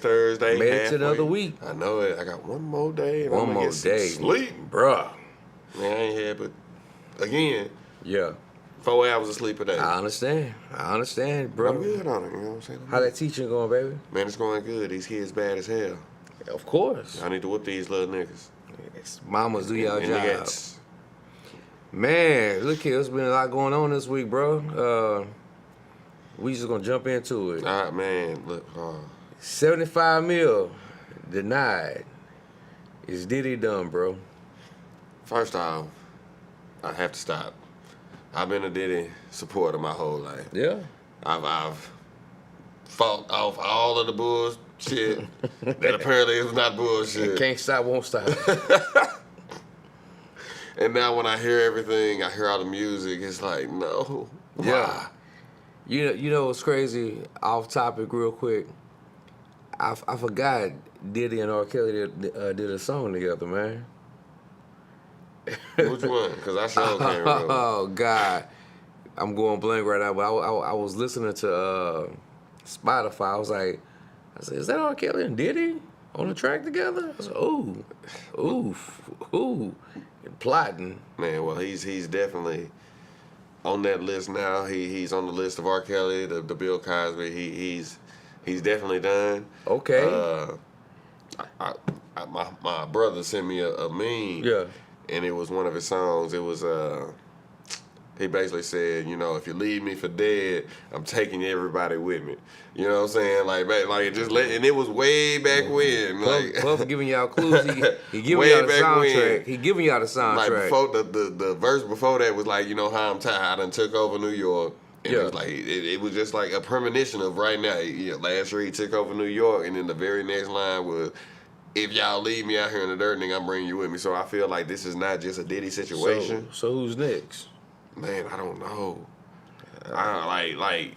Thursday. Made it to another week. I know it. I got one more day. And One I'm gonna more get some day. sleep. Bruh. Man, I ain't had but, again, Yeah. 4 hours of sleep a day. I understand, bro. I'm good on it, you know what I'm saying? How that teaching going, baby? Man, it's going good. These kids bad as hell. Of course. I need to whoop these little niggas. Mamas, do y'all And job. niggas. Man, look here, there's been a lot going on this week, bro. We just gonna jump into it. All right, man, look. 75 mil denied. Is Diddy done, bro? First off, I have to stop. I've been a Diddy supporter my whole life. Yeah. I've fought off all of the bullshit that apparently is not bullshit. Can't stop, won't stop. And now when I hear everything, I hear all the music, it's like, no. Why? Yeah. You know what's crazy? Off topic, real quick. I forgot Diddy and R. Kelly did a song together, man. Which one? Because I sure can't remember. Oh God, I'm going blank right now. But I was listening to Spotify. I said, is that R. Kelly and Diddy on the track together? I said, ooh, and plotting. Man, well, he's definitely on that list now. He's on the list of R. Kelly, the Bill Cosby. He's definitely done. Okay. My brother sent me a meme. Yeah. And it was one of his songs. It was he basically said, you know, if you leave me for dead, I'm taking everybody with me. You know what I'm saying? Like and it was way back when. Like Puff giving y'all clues. He giving way y'all the back soundtrack. when. He giving y'all the soundtrack. Like before the verse before that was like, you know how I'm tired. I done took over New York. And it was like it was just like a premonition of right now. Last year he took over New York, and then the very next line was, if y'all leave me out here in the dirt, nigga, I'm bringing you with me. So I feel like this is not just a Diddy situation. So who's next? Man, I don't know. Like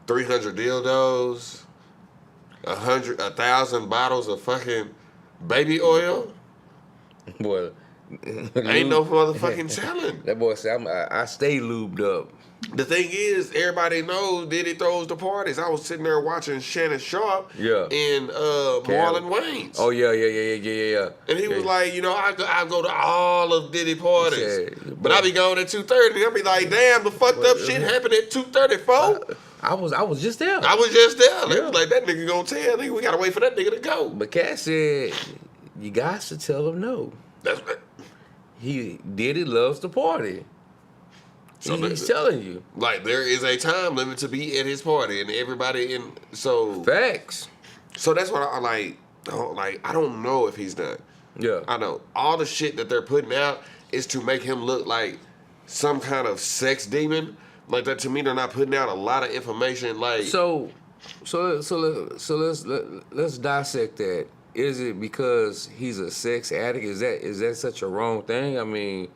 300 dildos, 1,000 bottles of fucking baby oil. Boy, ain't no motherfucking telling. That boy said, I stay lubed up. The thing is, everybody knows Diddy throws the parties. I was sitting there watching Shannon Sharp and Marlon Wayans. Oh, yeah. And he was like, you know, I go to all of Diddy parties. But I be going at 2:30. I be like, damn, the fucked up shit happened at 2:34. I was just there. I was just there. They was like, that nigga gonna tell. Nigga, we gotta wait for that nigga to go. But Cat said, you got to tell him no. That's right. Diddy loves to party. So he's telling you. Like, there is a time limit to be at his party, and everybody in, so. Facts. So that's what I like. I don't know if he's done. Yeah. I know. All the shit that they're putting out is to make him look like some kind of sex demon. Like, that to me, they're not putting out a lot of information. Like, So let's dissect that. Is it because he's a sex addict? Is that such a wrong thing? I mean,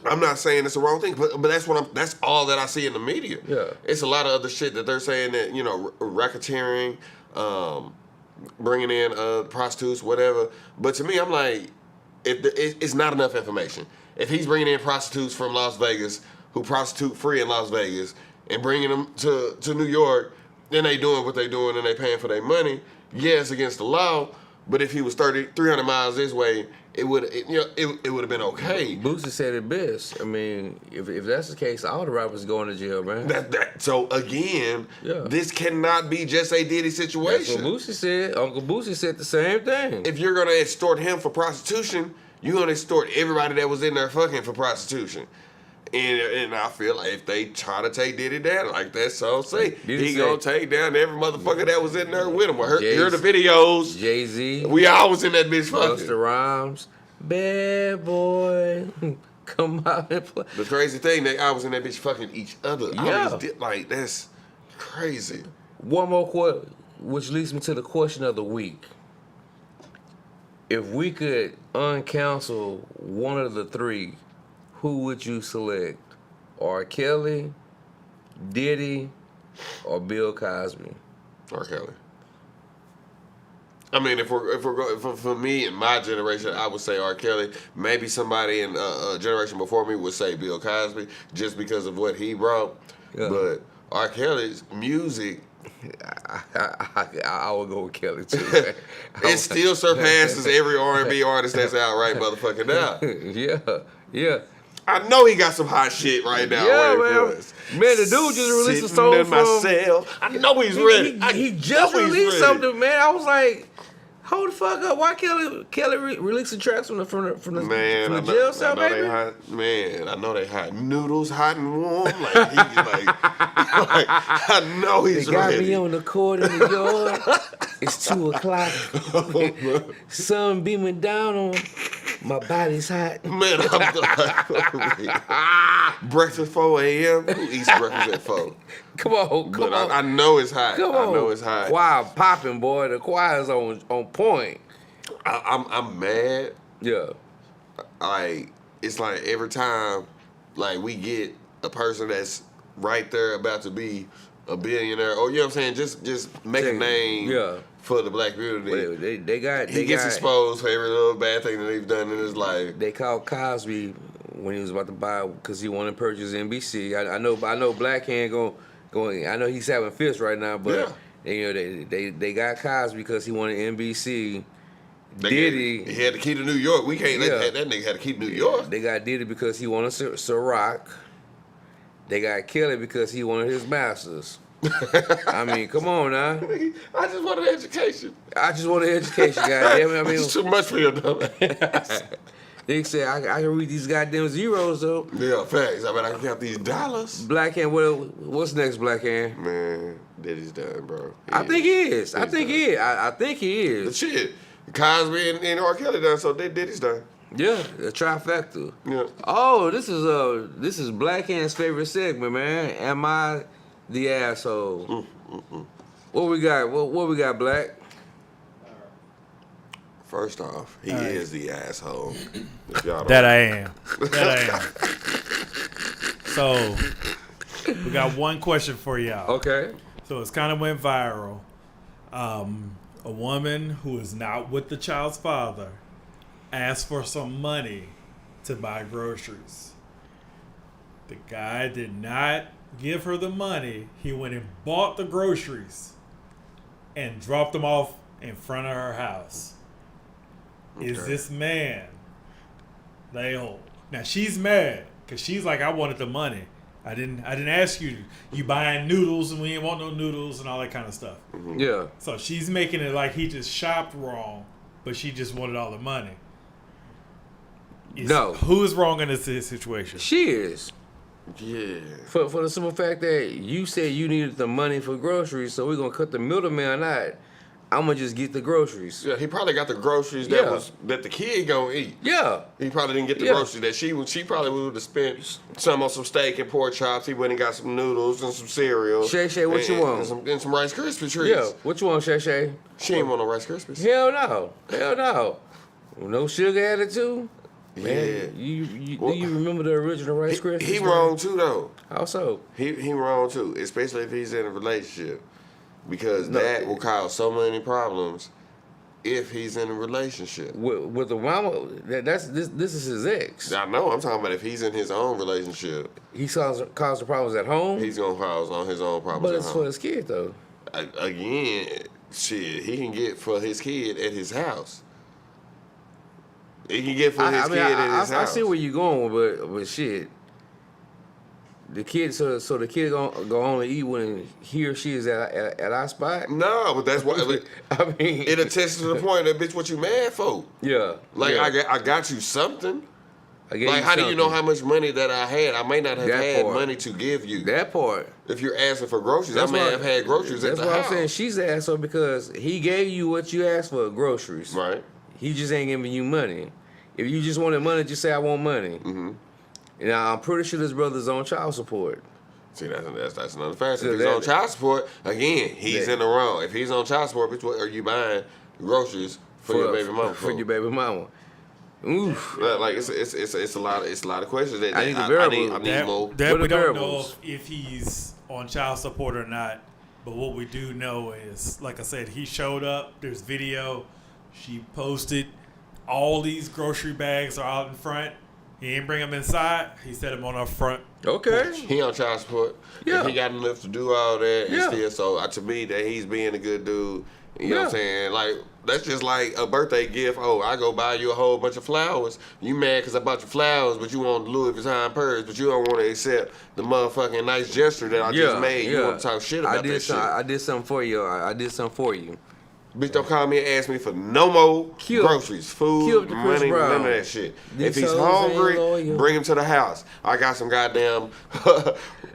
I'm not saying it's the wrong thing, but that's all that I see in the media. Yeah. It's a lot of other shit that they're saying that, you know, racketeering, bringing in prostitutes, whatever. But to me, I'm like, it's not enough information. If he's bringing in prostitutes from Las Vegas who prostitute free in Las Vegas and bringing them to New York, then they doing what they doing and they paying for their money. Yeah, it's against the law, but if he was 300 miles this way, it would have been okay. Boosie said it best. I mean, if that's the case, all the rappers going to jail, man. So again, this cannot be just a Diddy situation. That's what Boosie said. Uncle Boosie said the same thing. If you're gonna extort him for prostitution, you're gonna extort everybody that was in there fucking for prostitution. And I feel like if they try to take Diddy down, like that song say, he gonna take down every motherfucker that was in there with him. Hear the videos. Jay-Z. We always in that bitch fucking. Busta Rhymes. Bad boy. Come out and play. The crazy thing, I was in that bitch fucking each other. Yeah. Like, that's crazy. One more question, which leads me to the question of the week. If we could uncounsel one of the three, who would you select? R. Kelly, Diddy, or Bill Cosby? R. Kelly. I mean, if we're going for me in my generation, I would say R. Kelly. Maybe somebody in a generation before me would say Bill Cosby, just because of what he brought. Yeah. But R. Kelly's music I would go with Kelly too. Man. It still surpasses every R&B artist that's out right motherfucking now. Yeah. I know he got some hot shit right now. Yeah, waiting man. for us. Man, the dude just released a Sitting song in from myself. I know he's ready. He just know he's released ready. something, man. I was like, hold the fuck up. Why Kelly releasing tracks from the jail cell, I know baby? they hot. Man, I know they hot. Noodles, hot and warm. Like, I know he's They got ready. me on the court in the yard. It's 2:00. Sun beaming down on my body's hot. Man, I'm breakfast 4 a.m. Who eats breakfast at 4? Come on. But I know it's hot. Come on. I know it's hot. Choir popping, boy. The choir's on point. I'm mad. Yeah. Like, it's like every time, like, we get a person that's right there about to be a billionaire, or you know what I'm saying, just make a name for the black community. He gets exposed for every little bad thing that they've done in his life. They called Cosby when he was about to buy because he wanted to purchase NBC. I know Black Hand going. I know he's having fits right now, but you know they got Cosby because he wanted NBC. Diddy, he had the key to New York. We can't let that nigga have the key to New York. They got Diddy because he wanted Ciroc. They got Kelly because he wanted his masters. I mean, come on now. I just wanted education. Goddamn it. I mean, it's too much for your dumb ass. They said I can read these goddamn zeros though. Yeah, facts. I can count these dollars. Black Hand, what's next, Black Hand? Man, Diddy's done, bro. I think he is. I think he is. The shit. Cosby and R. Kelly done, so Diddy's done. Yeah, a trifecta. Yeah. Oh, this is Black Hand's favorite segment, man. Am I the asshole? What we got? What we got, Black? First off, he is the asshole. If y'all don't That I am. So, we got one question for y'all. Okay. So, it's kind of went viral. A woman who is not with the child's father asked for some money to buy groceries. The guy did not give her the money. He went and bought the groceries and dropped them off in front of her house. Okay. Is this man the Now she's mad because she's like, I wanted the money. I didn't ask you. You buying noodles and we didn't want no noodles and all that kind of stuff. Mm-hmm. Yeah. So she's making it like he just shopped wrong, but she just wanted all the money. No. Who is wrong in this situation? She is. Yeah. For the simple fact that you said you needed the money for groceries, so we're gonna cut the middleman out. I'm gonna just get the groceries. Yeah, he probably got the groceries that the kid gonna eat. Yeah. He probably didn't get the groceries that she probably would have spent some on some steak and pork chops. He went and got some noodles and some cereal. Shay, what you want? And some Rice Krispie treats. Yeah. What you want, Shay? She ain't want no Rice Krispies. Hell no. No sugar added too. Man, yeah. Do you remember the original Rice Krispies? He wrong too though. How so? He wrong too, especially if he's in a relationship, because that will cause so many problems if he's in a relationship. With the mama, this is his ex. I know. I'm talking about if he's in his own relationship. He cause the problems at home. He's gonna cause on his own problems. But at it's home. for his kid though. Again, shit, he can get for his kid at his house. He can get for his kid at his house. I see where you're going, but shit. The kid, so the kid gonna only eat when he or she is at our spot. No, but that's why. I mean, it attests to the point that bitch, what you mad for? Yeah, like yeah. I got you something. Like, how do you know how much money that I had? I may not have had part. money to give you. That part. If you're asking for groceries, I may have had groceries at the house. That's what I'm saying. She's the asshole because he gave you what you asked for, groceries. Right. He just ain't giving you money. If you just wanted money, just say I want money. Mm-hmm. And I'm pretty sure this brother's on child support. See, that's another factor. If he's on child support, again, he's in the wrong. If he's on child support, bitch, what are you buying groceries for your baby mama? For your baby mama. Oof. Like it's a lot of questions that I need more. That we don't know if he's on child support or not. But what we do know is, like I said, he showed up. There's video. She posted. All these grocery bags are out in front. He ain't bring him inside. He set him on our front. Okay. He on child support. Yeah. And he got enough to do all that. Yeah. And still, so to me, that he's being a good dude. You know what I'm Yeah. saying? Like, that's just like a birthday gift. Oh, I go buy you a whole bunch of flowers. You mad because I bought you flowers, but you want the Louis Vuitton purse, but you don't want to accept the motherfucking nice gesture that I just made. You want to talk shit about that shit. I did something for you. I did something for you. Bitch, don't call me and ask me for no more groceries, food, money, none of that shit. If he's hungry, bring him to the house. I got some goddamn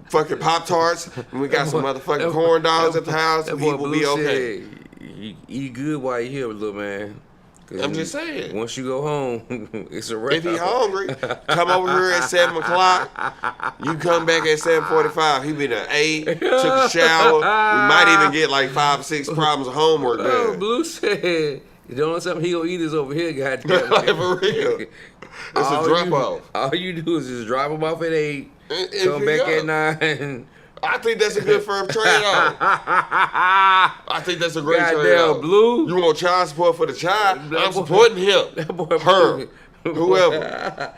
fucking Pop-Tarts, and we got some motherfucking corn dogs at the house, and he will be okay. You eat good while you're here, little man. I'm just saying. Once you go home, it's a wrap. If he hungry, come over here at 7 o'clock. You come back at 7:45. He been at 8, took a shower. We might even get like 5 or 6 problems of homework Oh, done. Blue said, the only something he gonna eat is over here, goddamn. Like, for real. It's a drop off. All you do is just drop him off at 8, And come back pick at up. 9. I think that's a good firm trade-off. I think that's a great Goddamn, trade-off. Blue. You want child support for the child? That I'm boy- supporting him. That boy Her. Blue. Whoever.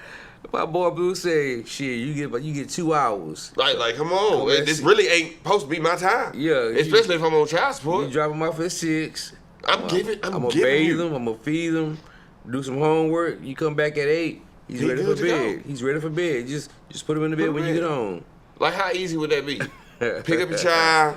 My boy Blue said, shit, you get 2 hours. Like, come on. let's This see. really ain't supposed to be my time. Yeah, Especially if I'm on child You support. drop him off at 6. I'm gonna giving bathe you. him. I'm gonna feed him. Do some homework. You come back at 8. He's He ready for good to bed. go. He's ready for bed. Just put him in the bed Put him when you in. get home. Like, how easy would that be? Pick up your child,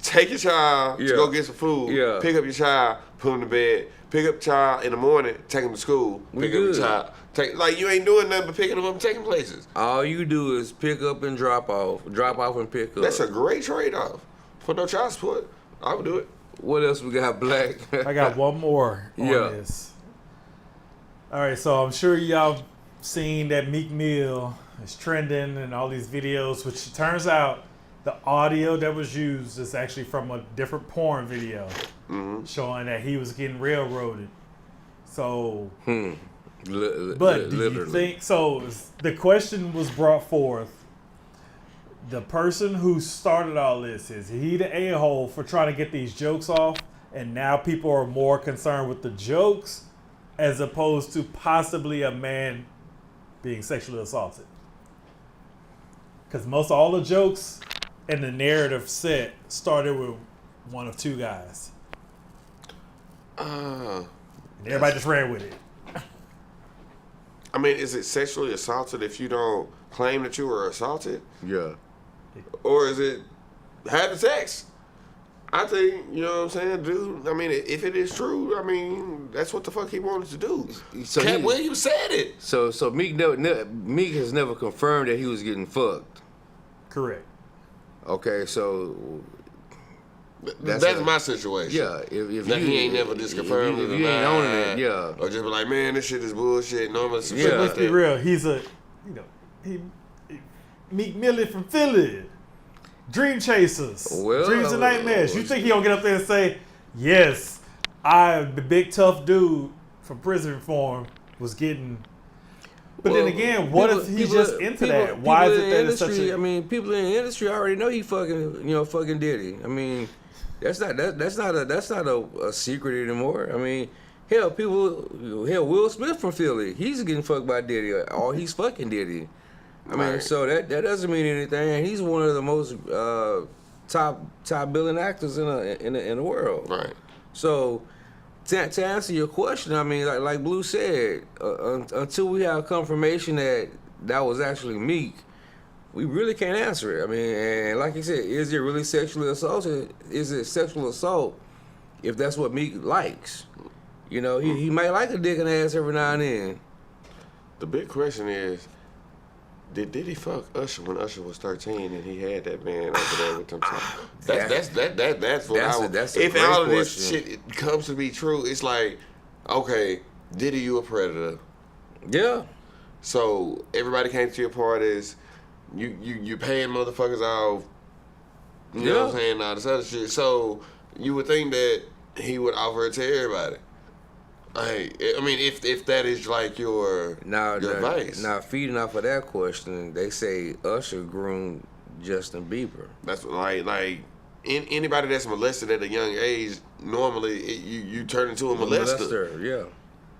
take your child to Yeah. go get some food, Yeah. pick up your child, put him to bed, pick up your child in the morning, take him to school, We pick up your good. child. Like, you ain't doing nothing but picking them up and taking places. All you do is pick up and drop off. Drop off and pick up. That's a great trade-off. For no child support, I would do it. What else we got, Black? I got one more on Yeah. this. All right, so I'm sure y'all seen that Meek Mill is trending and all these videos, which turns out the audio that was used is actually from a different porn video showing that he was getting railroaded. So, but do you think so? The question was brought forth. The person who started all this, is he the a-hole for trying to get these jokes off, and now people are more concerned with the jokes as opposed to possibly a man being sexually assaulted? Because most all the jokes in the narrative set started with one of 2 guys. And everybody just ran with it. I mean, is it sexually assaulted if you don't claim that you were assaulted? Yeah. Or is it having sex? I think, you know what I'm saying, dude. I mean, if it is true, I mean, that's what the fuck he wanted to do. So Cat he- Williams said it. So Meek has never confirmed that he was getting fucked. Correct. Okay, so That's my situation. yeah. If That you, he ain't never just confirmed if it. you ain't owning it, yeah. Or just be like, man, this shit is bullshit. Normally, some shit Yeah. like Let's be that. real. He's a, Meek Millie from Philly. Dream Chasers. Well, Dreams and Nightmares. You think he don't get up there and say, yes, I, the big tough dude from prison reform, was getting... But then Well, again, what if he's just into that? Why is it that it's such a... I mean, people in the industry already know he fucking Diddy. I mean, that's not a secret anymore. I mean, hell, Will Smith from Philly, he's getting fucked by Diddy, or he's fucking Diddy. I mean, Right. so that doesn't mean anything. And he's one of the most top billing actors in the world. Right. So, to answer your question, I mean, like Blue said, until we have confirmation that was actually Meek, we really can't answer it. I mean, and like you said, is it really sexually assaulted? Is it sexual assault if that's what Meek likes? You know, he might like a dick and ass every now and then. The big question is, did Diddy fuck Usher when Usher was 13 and he had that man over there with them? That's what I would. That's a If great all of this question. shit comes to be true, it's like, okay, Diddy, you a predator. Yeah. So everybody came to your parties. You paying motherfuckers off. You know what I'm saying? All this other shit. So you would think that he would offer it to everybody. Like, I mean, if that is like your advice. Now, feeding off of that question, they say Usher groomed Justin Bieber. That's what, like anybody that's molested at a young age, normally you turn into a molester. Yeah.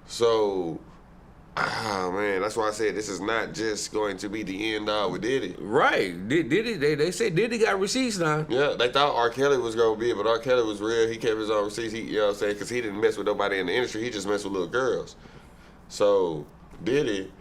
So Oh man, that's why I said this is not just going to be the end all with Diddy. Right. Diddy, they said Diddy got receipts now. Yeah, they thought R. Kelly was gonna be it, but R. Kelly was real. He kept his own receipts. He, you know what I'm saying? Because he didn't mess with nobody in the industry. He just messed with little girls. So Diddy,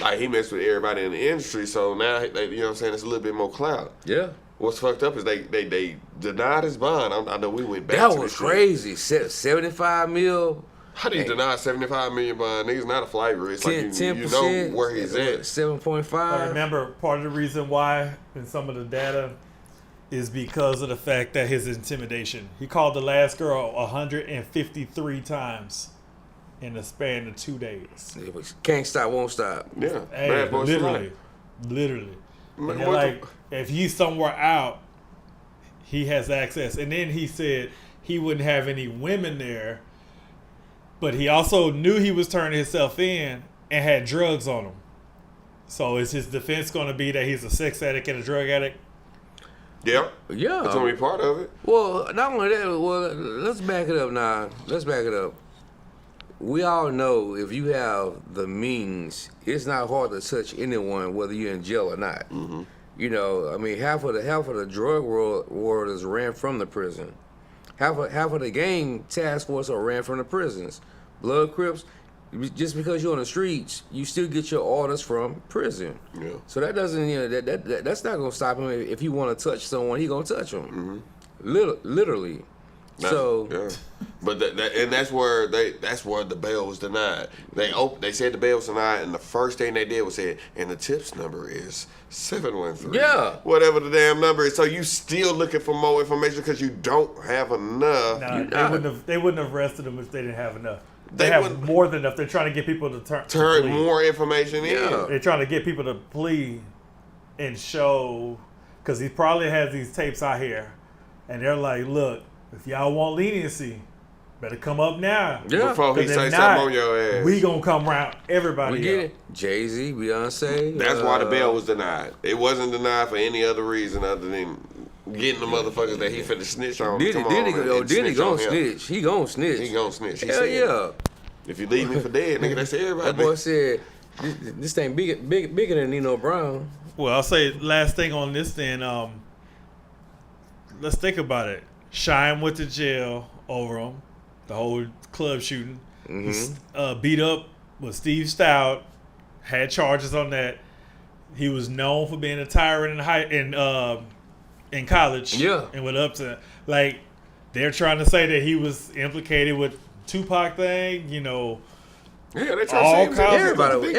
like he messed with everybody in the industry. So now, you know what I'm saying? It's a little bit more clout. Yeah. What's fucked up is they denied his bond. I know we went back. That to was this shit. crazy. 75 mil. How do you deny 75 million bond? Nigga's not a flight risk. Like 10%. you know where he's at. 7.5. I remember part of the reason why in some of the data is because of the fact that his intimidation. He called the last girl 153 times in the span of 2 days. It was can't stop, won't stop. Yeah, Hey, bad boys for life. literally. Man, And they're what like, if he's somewhere out, he has access. And then he said he wouldn't have any women there, but he also knew he was turning himself in and had drugs on him. So is his defense going to be that he's a sex addict and a drug addict? Yeah, Yeah. it's gonna be part of it. Well, not only that, well, let's back it up now. Let's back it up. We all know if you have the means, it's not hard to touch anyone, whether you're in jail or not. Mm-hmm. You know, I mean, half of the drug world is ran from the prison. Half of the gang task force are ran from the prisons. Blood Crips, just because you're on the streets, you still get your orders from prison. Yeah. So that doesn't, you know, that's not gonna stop him. If he want to touch someone, he gonna touch them. Mm-hmm. Literally. So yeah, but that's where the bail was denied. They said the bail was denied, and the first thing they did was say, and the tips number is 713. Yeah. Whatever the damn number is. So you still looking for more information because you don't have enough. Nah, they wouldn't have arrested him if they didn't have enough. They They have wouldn't- more than enough. They're trying to get people to turn Turn more information Yeah. in. They're trying to get people to plea and show, because he probably has these tapes out here, and they're like, look, if y'all want leniency, better come up now. yeah, Before he 'Cause say if something not, on your ass. we gonna come around everybody. we get up. it. Jay-Z, Beyonce. That's why the bail was denied. It wasn't denied for any other reason other than getting the motherfuckers that he finna snitch on. Diddy, Come on, Diddy, man, oh, and Diddy snitch on gonna him. snitch. He gonna snitch. He gonna snitch. He Hell said, yeah. if you leave me for dead, nigga, that's everybody. That boy said, this thing bigger than Nino Brown. Well, I'll say last thing on this then. Let's think about it. Shine went to jail over him, the whole club shooting. Beat up with Steve Stout, had charges on that. He was known for being a tyrant in college. Yeah. And went up to, like, they're trying to say that he was implicated with Tupac thing, you know. Yeah, they All try to say kinds of- Everybody was big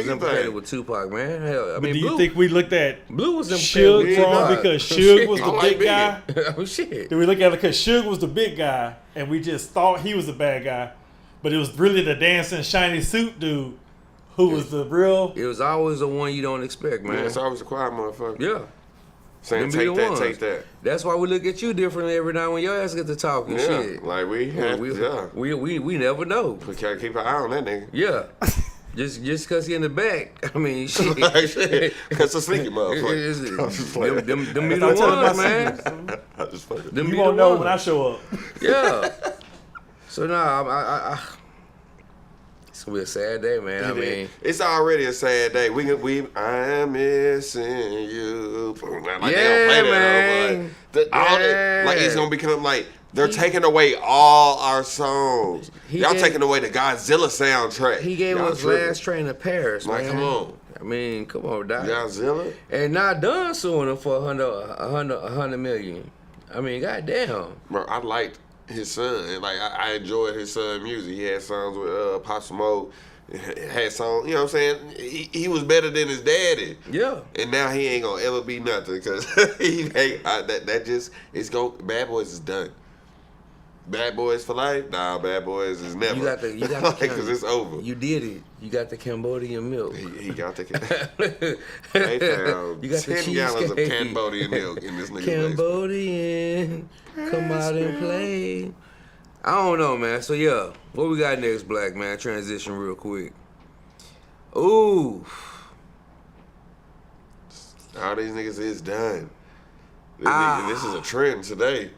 implicated thing. with Tupac, man. Hell, I But mean, do you Blue, think we looked at Blue was implicated Suge with wrong Tupac. because Suge was I the like big guy? Oh shit. Did we look at it because Suge was the big guy and we just thought he was the bad guy, but it was really the dancing shiny suit dude who was the real. It was always the one you don't expect, man. Man, it's always a quiet motherfucker. Yeah. Saying Them be take the that, ones. take that. That's why we look at you differently every now when your ass get to talking Yeah, shit. like we have, We never know. We gotta keep an eye on that nigga. Yeah. just because he in the back. I mean, shit. Like, shit, that's a sneaky motherfucker. I'm just playing. Them be the Stop telling ones, my man. I just fucking. Them You be won't the know ones. when I show up. Yeah. So nah, it's gonna be a sad day, man. I mean, It's already a sad day. I'm missing you. Like, Yeah, they don't play that, man. like it's gonna become like they're taking away all our songs. He Y'all gave- taking away the Godzilla soundtrack. he gave Y'all us tripping. Last Train to Paris, Like, man. come on. I mean, come on, Doc. Godzilla. And not done suing him for 100 million. I mean, goddamn. Bro, I liked his son. And, like I enjoyed his son music. He had songs with Pop Smoke. Had songs, you know what I'm saying? He was better than his daddy. Yeah. And now he ain't gonna ever be nothing because he ain't that just it's going Bad Boys is done. Bad Boys for life? Nah, Bad Boys is never. You got the because it's over. You did it. You got the Cambodian milk. He got the they found You got the 10 gallons of cheesecake. Cambodian milk in this nigga's basement. Cambodian, come out and play. I don't know, man. So yeah, what we got next, Black man? Transition real quick. Ooh, All these niggas is done. This is a trend today.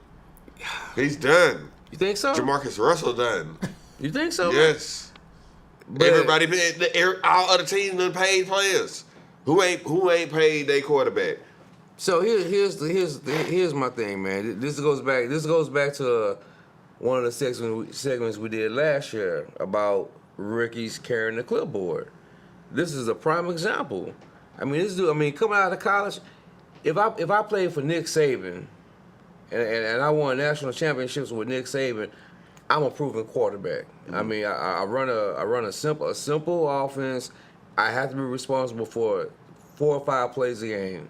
He's done. you think so? Jamarcus Russell done. You think so? Yes. But Everybody, all other teams done paid players. Who ain't paid their quarterback? so here's my thing, man. This goes back to one of the segments we did last year about rookies carrying the clipboard. This is a prime example. I mean, this dude. I mean, coming out of college, if I played for Nick Saban, and I won national championships with Nick Saban, I'm a proven quarterback. Mm-hmm. I mean, I run a simple offense. I have to be responsible for 4 or 5 plays a game.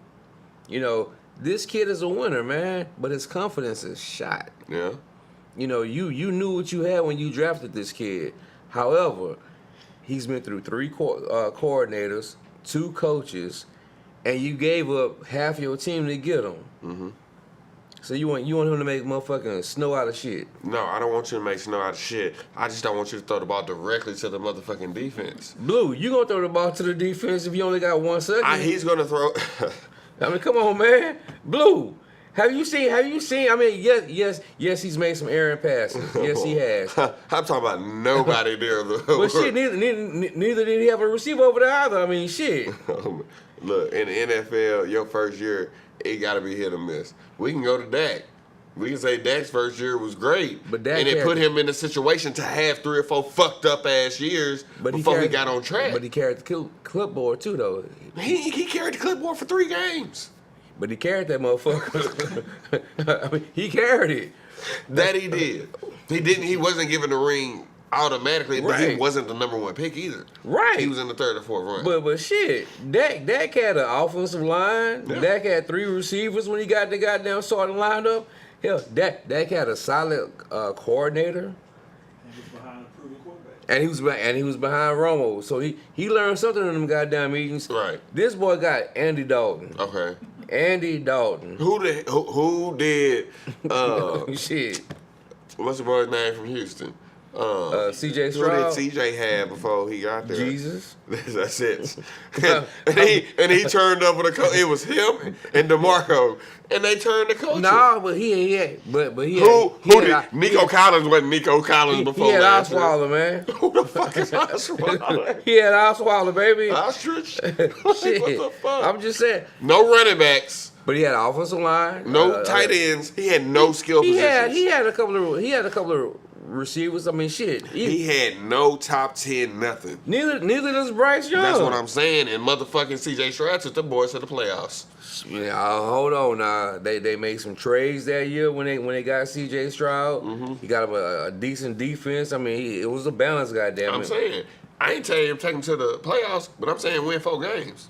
You know, this kid is a winner, man, but his confidence is shot. Yeah. You know, you knew what you had when you drafted this kid. However, he's been through 3 coordinators, 2 coaches, and you gave up half your team to get him. Mm-hmm. So you want him to make motherfucking snow out of shit? No, I don't want you to make snow out of shit. I just don't want you to throw the ball directly to the motherfucking defense. Blue, you gonna throw the ball to the defense if you only got 1 second? He's gonna throw. I mean, come on, man. Blue, have you seen? I mean, yes, he's made some errant passes. Yes, he has. I'm talking about nobody there. But shit, neither did he have a receiver over there either. I mean, shit. Look, in the NFL, your first year, it got to be hit or miss. We can go to Dak. We can say Dak's first year was great, but Dak and it put him in a situation to have 3 or 4 fucked up ass years before he got on track. But he carried the clipboard too, though. He carried the clipboard for 3 games. But he carried that motherfucker. I mean, he carried it. That he did. He didn't. He wasn't given the ring automatically, but he wasn't the number 1 pick either. Right. He was in the 3rd or 4th round. But shit, Dak had an offensive line. Yeah. Dak had 3 receivers when he got the goddamn starting lineup. Hell, Dak had a solid coordinator. And he was behind a proven quarterback. And he was behind Romo. So he learned something in them goddamn meetings. Right. This boy got Andy Dalton. Okay. Andy Dalton. Who did shit. What's the boy's name from Houston? CJ Stroud. Who did CJ have before he got there? Jesus. That's it. and he turned up with a coach. It was him and DeMarco, and they turned the coach. No, but he had. Nico Collins wasn't Nico Collins before. He had Osweiler, man. Who the fuck is Osweiler? He had Osweiler, baby. Ostrich. Shit. What the fuck? I'm just saying. No running backs. But he had an offensive line. No tight ends. He had no skill positions. He had a couple of receivers. I mean, shit. He had no top 10 nothing. Neither does Bryce Young. That's what I'm saying. And motherfucking CJ Stroud took the boys to the playoffs. Yeah, hold on now. They made some trades that year when they got CJ Stroud. Mm-hmm. He got a decent defense. I mean, it was a balance, goddamn. I'm saying, I ain't telling him take him to the playoffs, but I'm saying win 4 games.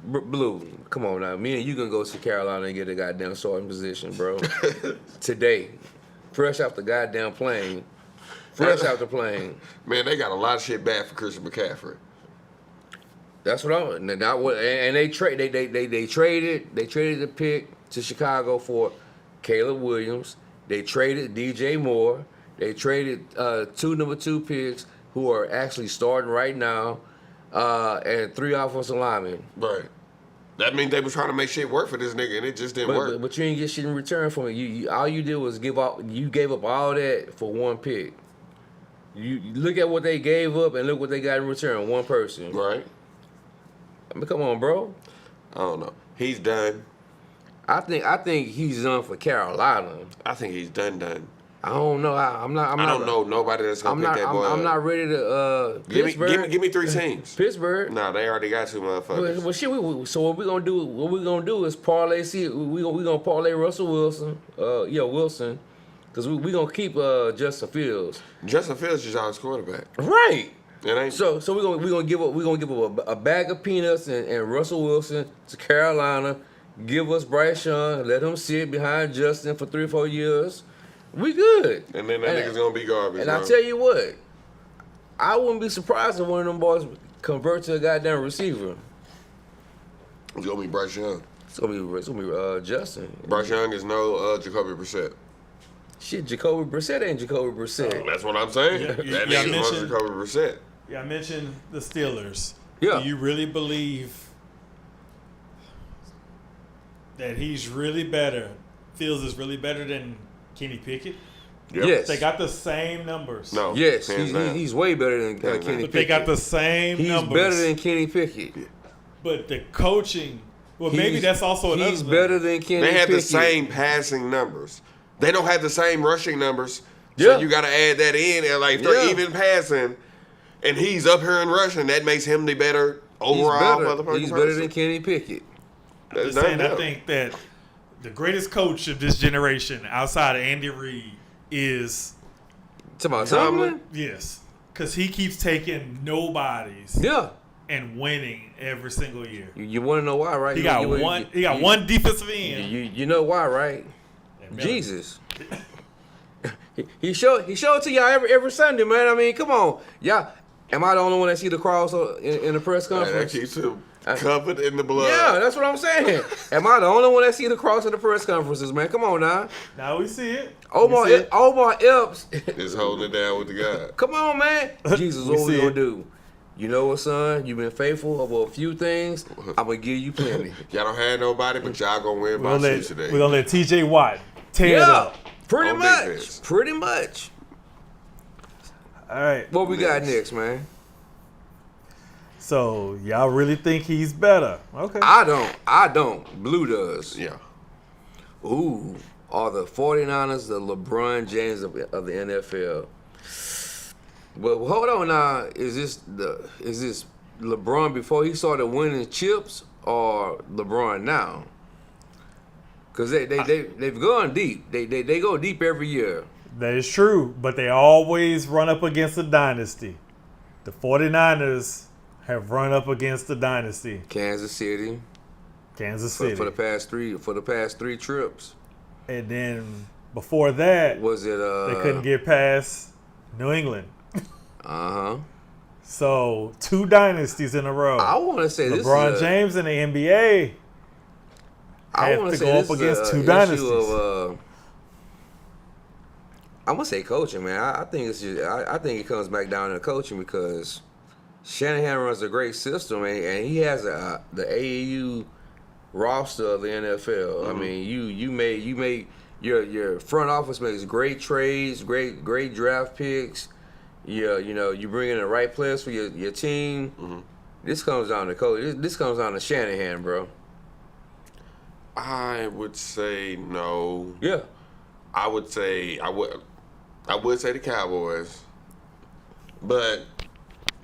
Blue, come on now. Me and you gonna go to Carolina and get a goddamn starting position, bro. Today. Fresh off the goddamn plane. Out the plane. Man, they got a lot of shit bad for Christian McCaffrey. That's what I'm. And they traded the pick to Chicago for Caleb Williams. They traded DJ Moore. They traded 2 number 2 picks who are actually starting right now, and 3 offensive linemen. Right. That means they was trying to make shit work for this nigga, and it just didn't work. But you didn't get shit in return from it. You all you did was gave up all that for 1 pick. You look at what they gave up and look what they got in return. 1 person. Right. I mean, come on, bro. I don't know. He's done. I think he's done for Carolina. I think he's done. I don't know. I don't know nobody that's gonna pick that boy. I'm not ready to. Give me 3 teams. Pittsburgh. Nah, they already got 2 motherfuckers. Well, shit. So what we're gonna do is parlay. See, we gonna parlay Russell Wilson. Wilson, because we gonna keep Justin Fields. Justin Fields is our quarterback. Right. It ain't. So we gonna give up a bag of peanuts and Russell Wilson to Carolina. Give us Bryce Young. Let him sit behind Justin for 3 or 4 years. We good. And then that nigga's gonna be garbage. And I tell you what, I wouldn't be surprised if one of them boys convert to a goddamn receiver. It's gonna be Bryce Young. It's gonna be Justin. Bryce Young is no Jacoby Brissett. Shit, Jacoby Brissett ain't Jacoby Brissett. That's what I'm saying. That nigga was Jacoby Brissett. Yeah, I mentioned the Steelers. Yeah. Do you really believe that he's really better? Fields is really better than Kenny Pickett? Yep. Yes. They got the same numbers. No. Yes, hands down. he's way better than Hands down. Kenny But Pickett. they got the same He's numbers. better than Kenny Pickett. But the coaching, maybe that's also another He's thing. better than Kenny They had Pickett. the same passing numbers. They don't have the same rushing numbers. Yeah. So you got to add that in. And like, if they're Yeah. even passing, and he's up here in rushing, that makes him the better overall motherfucking He's better person. than Kenny Pickett. That's Just saying, not I them. think that the greatest coach of this generation, outside of Andy Reid, is Talking about Tomlin? yes, because he keeps taking nobodies Yeah. and winning every single year. You want to know why, right? He got one defensive end. You know why, right? And Jesus. he showed it to y'all every Sunday, man. I mean, come on, y'all. Am I the only one that see the cross in the press Man, that conference? keeps him covered in the blood. Yeah, that's what I'm saying. Am I the only one that see the cross in the press conferences, man? Come on now. Now we see it. Omar Epps. Just holding it down with the guy. Come on, man. Jesus, We what we see gonna it. do? You know what, son? You've been faithful over a few things. I'm gonna give you plenty. Y'all don't have nobody, but y'all gonna win We're by two today. gonna let TJ Watt tear it Yeah, up. pretty On much. defense. Pretty much. All right. What we got next, man? So y'all really think he's better? Okay. I don't. Blue does. Yeah. Ooh, are the 49ers the LeBron James of the NFL? Well, hold on now. Is this LeBron before he started winning chips or LeBron now? Because they've gone deep. They go deep every year. That is true, but they always run up against a dynasty. The 49ers have run up against the dynasty. Kansas City Kansas City. for the past three trips. And then before that, Was it they couldn't get past New England. Uh-huh. So 2 dynasties in a row. I want to say this LeBron is James in the NBA I have want to to say go this up is against a 2 issue dynasties. of, I'm gonna say coaching, man. I think it's just, I think it comes back down to coaching because Shanahan runs a great system and he has the AAU roster of the NFL. I mean, you made your front office makes great trades, great draft picks. Yeah, you bring in the right players for your team. This comes down to coach. This comes down to Shanahan, bro. I would say no. Yeah. I would say I would say the Cowboys, but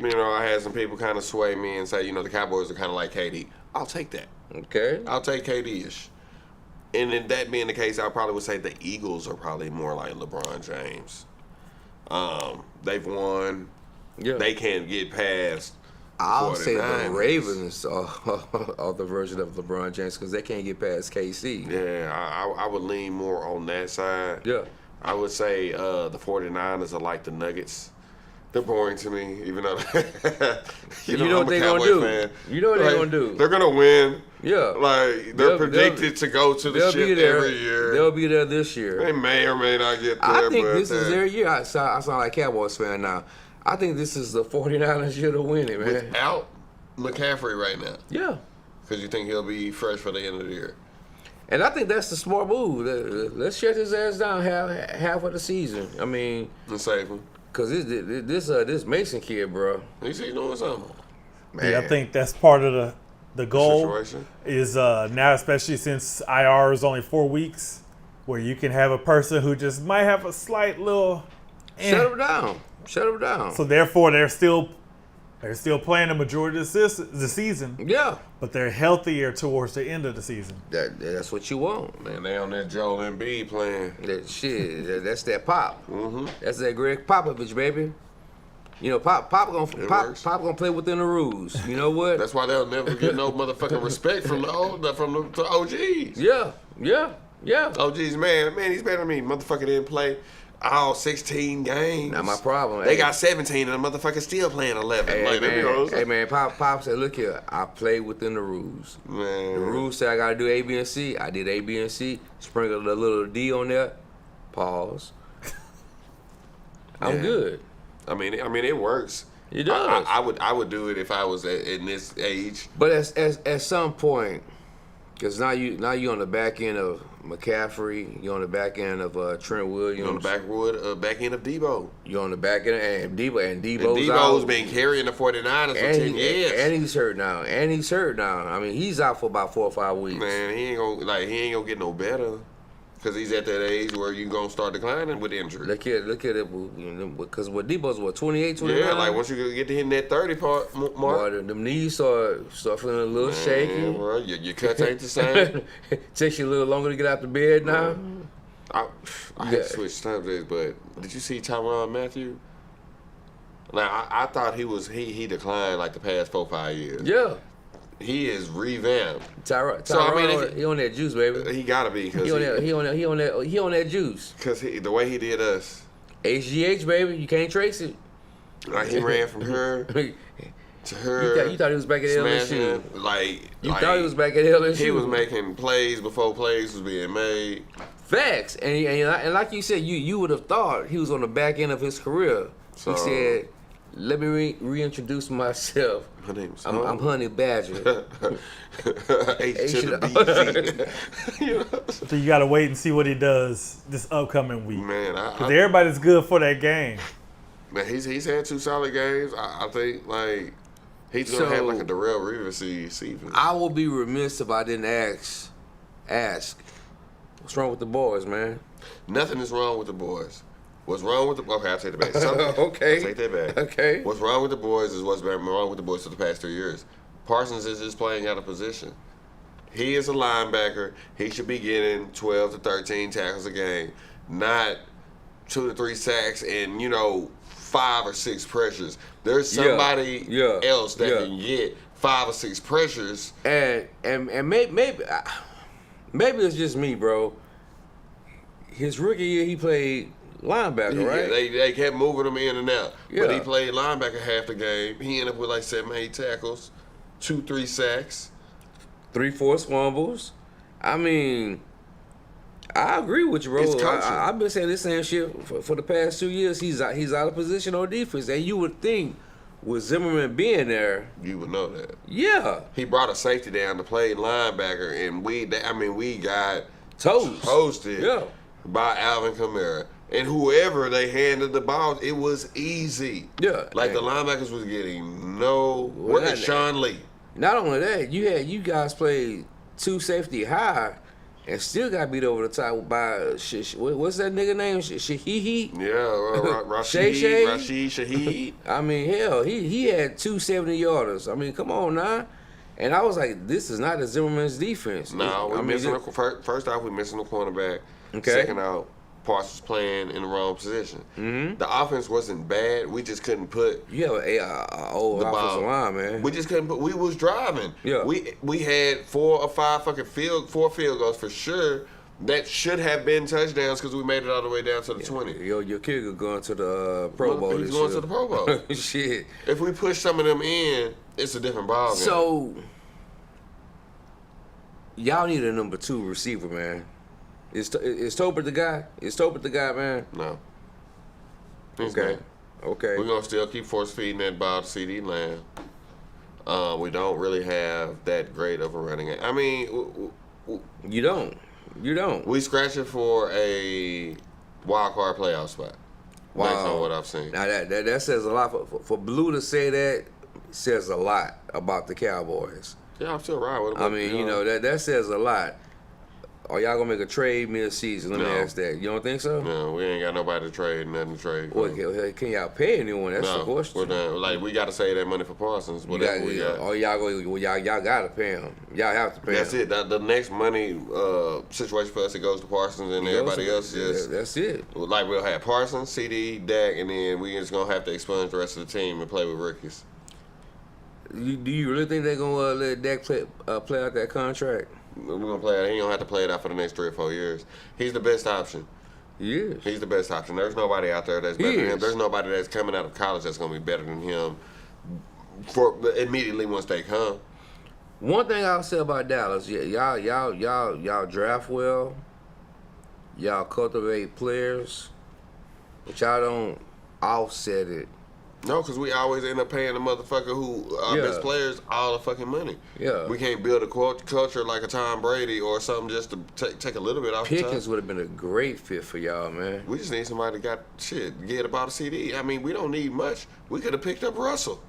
I had some people kind of sway me and say the Cowboys are kind of like KD. I'll take that. Okay. I'll take KD-ish. And in that being the case, I probably would say the Eagles are probably more like LeBron James. They've won. Yeah. They can't get past. I'll say the 49ers. Ravens are the version of LeBron James because they can't get past KC. Yeah, I would lean more on that side. Yeah. I would say the 49ers are like the Nuggets. They're boring to me, even though You know I'm what a they gonna Cowboy do. fan. You know what they Like, gonna do. They're gonna win. Yeah. Like They'll- they're predicted to go to the They'll be ship there every year. They'll be there this year. They may or may not get there. I think but this is their year. I sound like a Cowboys fan now. I think this is the 49ers year to win it, man. without McCaffrey right now, Yeah. because you think he'll be fresh for the end of the year. And I think that's the smart move. Let's shut his ass down half of the season. I mean, And save him. cause this Mason kid, bro. He's doing something. Man. Yeah, I think that's part of the goal Situation. is now, especially since IR is only 4 weeks, where you can have a person who just might have a slight little. Shut him down. Shut him down. So therefore, they're still playing the majority of the season, Yeah. but they're healthier towards the end of the season. That's what you want. Man, they on that Joel Embiid playing. That shit. That's that pop. That's that Greg Popovich, baby. Pop works. gonna play within the rules. You know what? That's why they'll never get no motherfucking respect from the OGs. Yeah. OGs, man, he's better than me. Motherfucker didn't play all 16 games. Not my problem. They Hey. got 17 and the motherfucker still playing 11. Hey, Like, man, Pop said, look here, I play within the rules. Man. The rules say I gotta do A, B, and C. I did A, B, and C. Sprinkled a little D on there. Pause. I'm Yeah. good. I mean, it works. It does. I would do it if I was in this age. But at some point, Because now you on the back end of McCaffrey. You're on the back end of Trent Williams. You're on the back end of Debo. You're on the back end and Debo's And Debo's been carrying the 49ers for 10 years. And he's hurt now. I mean, he's out for about 4 or 5 weeks. Man, he ain't gonna get no better. Because he's at that age where you gonna start declining with injury. Look at it. Because what Debo's 28, 29? Yeah, like once you get to hitting that 30 part mark. Boy, them knees start feeling a little shaky. Bro, your cuts ain't the same. Takes you a little longer to get out the bed now. I had to switch subjects, but did you see Tyrann Mathieu? Now I thought he declined like the past 4 or 5 years. Yeah. He is revamped. Tyrann, So, I mean, he on that juice, baby. He gotta be because He on that juice. Because the way he did us, HGH, baby, you can't trace it. like he ran from her to her. You thought he was back at LSU. You thought he was back at LSU. He was making plays before plays was being made. Facts, and like you said, you would have thought he was on the back end of his career. So, he said, "Let me reintroduce myself. My name's I'm Honey Badger." H to the BC. You know? So you gotta wait and see what he does this upcoming week. Man, Because everybody's good for that game. man, he's had 2 solid games. I think like he's gonna have like a Darrell Reeves season. I will be remiss if I didn't ask, what's wrong with the boys, man? Nothing is wrong with the boys. What's wrong with the... Okay, I'll take that back. Okay. I'll take that back. Okay. What's wrong with the boys is what's been wrong with the boys for the past 3 years. Parsons is just playing out of position. He is a linebacker. He should be getting 12 to 13 tackles a game, not 2 to 3 sacks and, 5 or 6 pressures. There's somebody else that can get 5 or 6 pressures. And maybe it's just me, bro. His rookie year, he played linebacker, right? They kept moving him in and out. Yeah. But he played linebacker half the game. He ended up with like 7, 8 tackles, 2, 3 sacks. 3 forced fumbles. I mean, I agree with you, bro. It's coaching. I've been saying this same shit for the past 2 years. He's out of position on defense, and you would think with Zimmerman being there, You would know that. yeah, He brought a safety down to play linebacker, and we got toasted Yeah. by Alvin Kamara. And whoever they handed the ball, it was easy. Yeah. Like the linebackers was getting work at Sean Lee. Not only that, you guys played 2 safety high and still got beat over the top by what's that nigga name? Shahihi? Yeah, Rashid Shaheed. I mean, hell, he had 2 70-yarders. I mean, come on now. And I was like, this is not a Zimmerman's defense. No, first off, we missing the cornerback. Okay. Second out, Parsons playing in the wrong position. Mm-hmm. The offense wasn't bad. We just couldn't put You have an old offensive line, man. We just couldn't put. We was driving. Yeah. We had 4 or 5 4 field goals for sure. That should have been touchdowns because we made it all the way down to the 20. Your kid is going to the Pro Bowl. He's going to the Pro Bowl. Shit. If we push some of them in, it's a different ball game. So y'all need a number 2 receiver, man. Is Tolbert the guy? Is Tolbert the guy, man? No. He's Okay. not. Okay. We're going to still keep force feeding that ball to CD Lamb. We don't really have that great of a running game. I mean, You don't. we scratching for a wild card playoff spot. Wow. Based on what I've seen. Now that says a lot. For Blue to say that says a lot about the Cowboys. Yeah, I'm still right with him. I mean, that says a lot. Are y'all gonna make a trade mid-season? Let me ask that. You don't think so? No, we ain't got nobody to trade, nothing to trade. Well, can y'all pay anyone? That's the question. We're done. Like, we got to save that money for Parsons. Whatever we got. Oh, y'all gotta pay him. Y'all have to pay That's him. it. The next money situation for us, it goes to Parsons, and everybody else just... That's it. Like, we'll have Parsons, CD, Dak, and then we just going to have to expunge the rest of the team and play with rookies. Do you really think they're gonna let Dak play out that contract? We're going to play it. He don't have to play it out for the next 3 or 4 years. He's the best option. He is. He's the best option. There's nobody out there that's better than him. There's nobody that's coming out of college that's going to be better than him for immediately once they come. One thing I'll say about Dallas, y'all draft well, y'all cultivate players, but y'all don't offset it No, because we always end up paying the motherfucker who our Yeah. best players all the fucking money. Yeah. We can't build a culture like a Tom Brady or something just to take a little bit off the Pickens top. would have been a great fit for y'all, man. We just need somebody that got shit, get about a CD. I mean, we don't need much. We could have picked up Russell.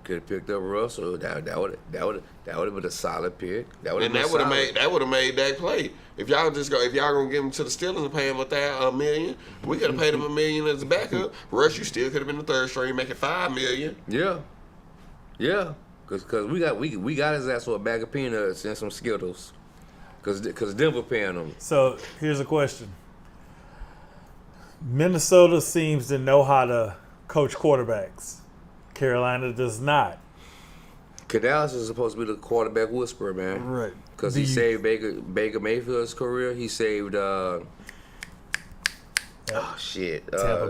Could have picked up Russell. That would have been a solid pick. That would have And been that would have made that play. If y'all gonna give him to the Steelers and pay him $1 million, we could have paid him $1 million as a backup. Russ, you still could have been the third string, making $5 million. Yeah. Cause we got his ass for a bag of peanuts and some Skittles. Cause Denver paying him. So here's a question. Minnesota seems to know how to coach quarterbacks. Carolina does not. Canales is supposed to be the quarterback whisperer, man. Right. Because he saved Baker Mayfield's career. He saved Tampa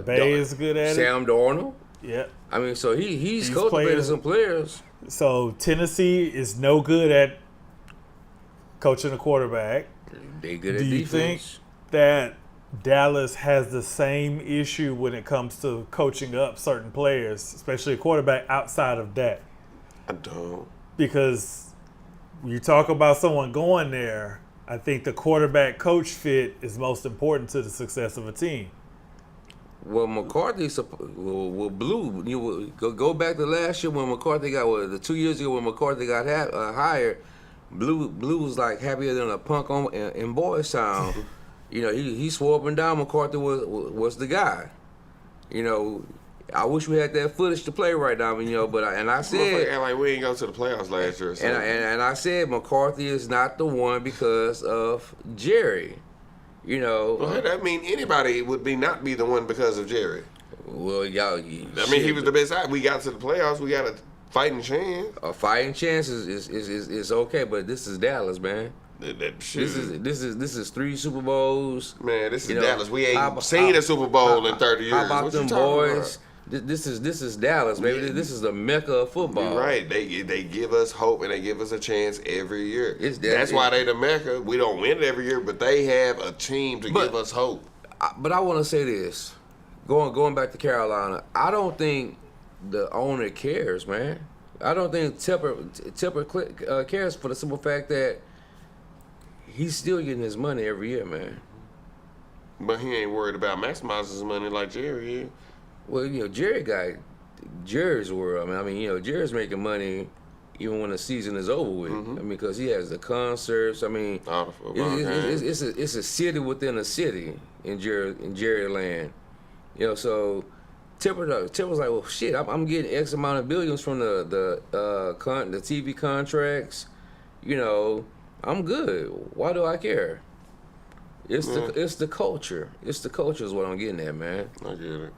Bay is good at it. Sam Darnold. Yep. I mean, so he's These cultivated players- some players. So Tennessee is no good at coaching a quarterback. They good at Do you think defense. that Dallas has the same issue when it comes to coaching up certain players, especially a quarterback outside of that? I don't. Because when you talk about someone going there, I think the quarterback coach fit is most important to the success of a team. Well, McCarthy, Blue, go back to last year when McCarthy the 2 years ago when McCarthy got hired. Blue was like happier than a punk in Boys Town. He swore up and down McCarthy was the guy. I wish we had that footage to play right now, but I said, Act like we ain't go to the playoffs last year. So. and I said McCarthy is not the one because of Jerry. Well, that mean anybody would not be the one because of Jerry. Well, y'all. I mean, he was the best side. We got to the playoffs. We got a fighting chance. A fighting chance is okay, but this is Dallas, man. This is 3 Super Bowls. Man, this is Dallas. We ain't seen a Super Bowl in 30 years. How about what them you talking boys? This is Dallas, baby. This is the mecca of football. You're right. They give us hope and they give us a chance every year. That's why they the mecca. We don't win it every year, but they have a team to give us hope. But I want to say this. Going back to Carolina, I don't think the owner cares, man. I don't think Tipper cares for the simple fact that he's still getting his money every year, man. But he ain't worried about maximizing his money like Jerry is. Well, Jerry's world. I mean, Jerry's making money even when the season is over with. Mm-hmm. I mean, because he has the concerts. I mean, All the football games. it's a city within a city in Jerry land. So Tipper's like, well, shit, I'm getting X amount of billions from the TV contracts. I'm good. Why do I care? It's the culture. It's the culture is what I'm getting at, man. I get it.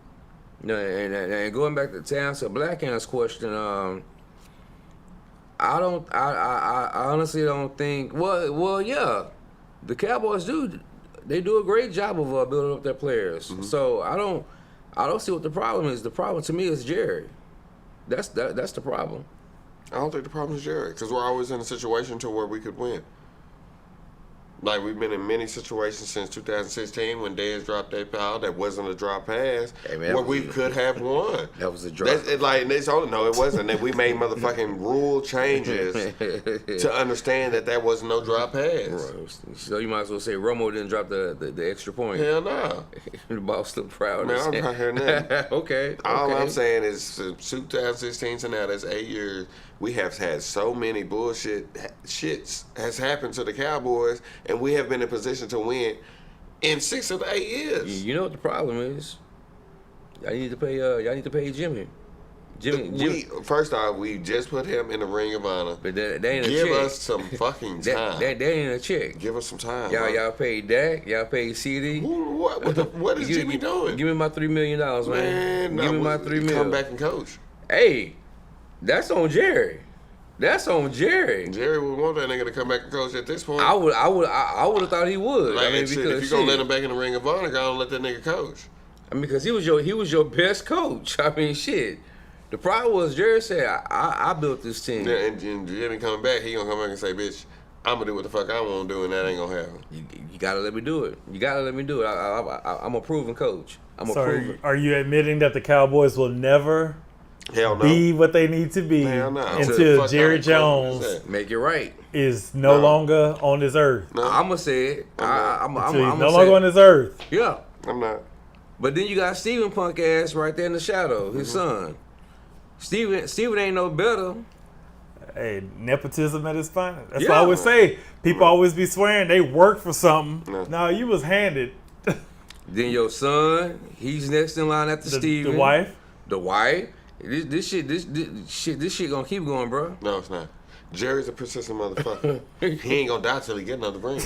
And going back to answer Blackhand's question, I honestly don't think. Well, yeah, the Cowboys do a great job of building up their players. Mm-hmm. So I don't see what the problem is. The problem to me is Jerry. That's the problem. I don't think the problem is Jerry because we're always in a situation to where we could win. Like we've been in many situations since 2016 when Dez dropped that foul that wasn't a drop pass, where we could have won. That was a drop. No, it wasn't. That we made motherfucking rule changes to understand that wasn't no drop pass. Right. So you might as well say Romo didn't drop the extra point. Hell no. The boss still proud. Man, I'm not hearing that. Okay. All I'm saying is since 2016 to now, that's 8 years. We have had so many shits has happened to the Cowboys, and we have been in position to win in 6 of the 8 years. You know what the problem is? Y'all need to pay Jimmy. First off, we just put him in the Ring of Honor. But that ain't a Give check. us some fucking time. That ain't a check. Give us some time. Y'all paid Dak. Y'all paid CD. What is Jimmy doing? Give me my $3 million, man. Give me my $3 million. Come back and coach. Hey, that's on Jerry. Jerry would want that nigga to come back and coach at this point. I would have thought he would. Like, I mean, shit, because if you're gonna let him back in the Ring of Honor, go and let that nigga coach. I mean, because he was your best coach. I mean, shit. The problem was Jerry said, I built this team. Yeah, and Jimmy coming back, he gonna come back and say, bitch, I'm gonna do what the fuck I want to do, and that ain't gonna happen. You gotta let me do it. You gotta let me do it. I'm a proven coach. I'm a So proven. are you admitting that the Cowboys will never Hell no. be what they need to be Hell no. until Fuck Jerry that. What is Jones that? Make it right. is no longer on this earth? No, I'm gonna say it. I'm Until he's gonna no say longer it. on this earth. Yeah. I'm not. But then you got Steven punk ass right there in the shadow, his son. Steven ain't no better. Hey, nepotism at its finest. That's Yeah. what I always say. People always be swearing they work for something. No. No, you was handed. Then your son, he's next in line after The Steven. wife. The wife. This shit gonna keep going, bro. No, it's not. Jerry's a persistent motherfucker. He ain't gonna die till he get another ring.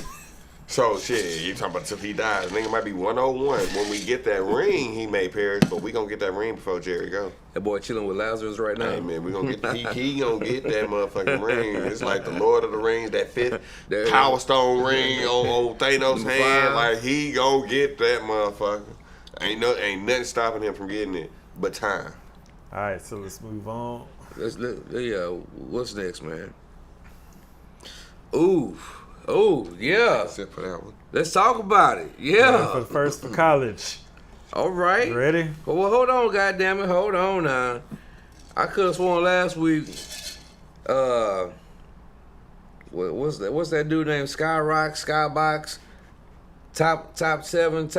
So shit, you talking about till he dies? Nigga might be 101 when we get that ring. He may perish, but we gonna get that ring before Jerry go. That boy chilling with Lazarus right now. Hey man, we gonna get he gonna get that motherfucking ring. It's like the Lord of the Rings, that fifth There. Power Stone ring on Thanos' Number hand. 5. Like he gonna get that motherfucker. Ain't nothing stopping him from getting it, but time. All right, so let's move on. What's next, man? Ooh, yeah. That's it for that one. Let's talk about it. For Yeah. first for college. All right. You ready? Well, hold on, goddammit. Hold on now. I could have sworn last week, what's that dude named Skybox? Top 7,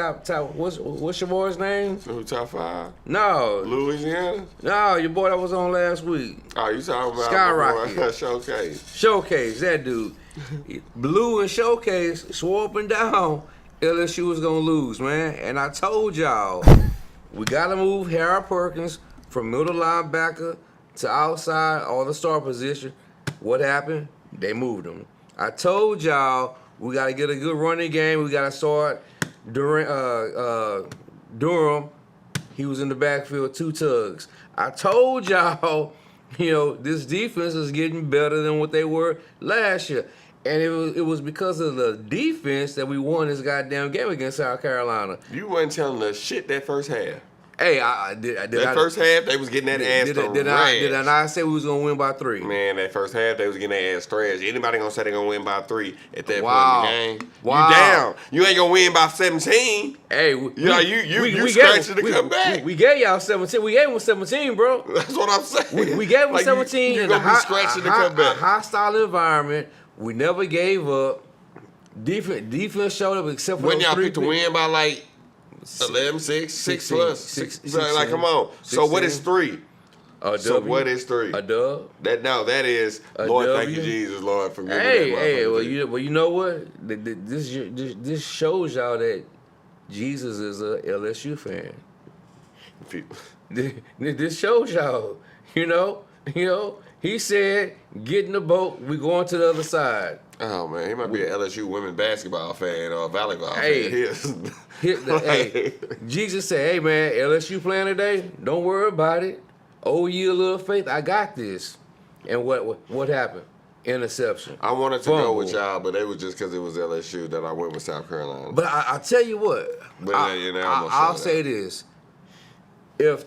what's your boy's name? So top 5, No. Louisiana. No, your boy that was on last week. Oh, you talking about Skyrocket. Showcase? Showcase, that dude. Blue and Showcase swore up and down LSU was gonna lose, man. And I told y'all, we gotta move Harry Perkins from middle linebacker to outside or the star position. What happened? They moved him. I told y'all we gotta get a good running game. We gotta start Durham. He was in the backfield, 2 tugs. I told y'all, this defense is getting better than what they were last year. And it was because of the defense that we won this goddamn game against South Carolina. You wasn't telling us shit that first half. Hey, I did. First half, they was getting that ass Did I not say we was gonna win by 3? Man, that first half, they was getting their ass thrashed. Anybody gonna say they gonna win by 3 at that Wow. point in the game? Wow. You down. You ain't gonna win by 17. Hey, you scratching to come back. We gave y'all 17. We gave them 17, bro. That's what I'm saying. We gave them Like, 17 You in a gonna be scratching to come a back. hostile environment. We never gave up. Defense showed up except for When those y'all 3 picked to win by like 11, 6 16, plus. 16, Like, come on. So what is 3? A So W. what is 3? A dub. That is, A Lord, W. thank you, Jesus, Lord, for giving Hey, that hey, motherfucker. well, you know what? This shows y'all that Jesus is a LSU fan. This shows y'all, he said, get in the boat, we going to the other side. Oh man, he might be an LSU women's basketball fan or a volleyball Hey. fan. Hey, Jesus said, hey man, LSU playing today, don't worry about it. Oh, you a little faith, I got this. And what happened? Interception. I wanted to go Fumble. with y'all, but it was just because it was LSU that I went with South Carolina. But I tell you what, But, I'll say this. If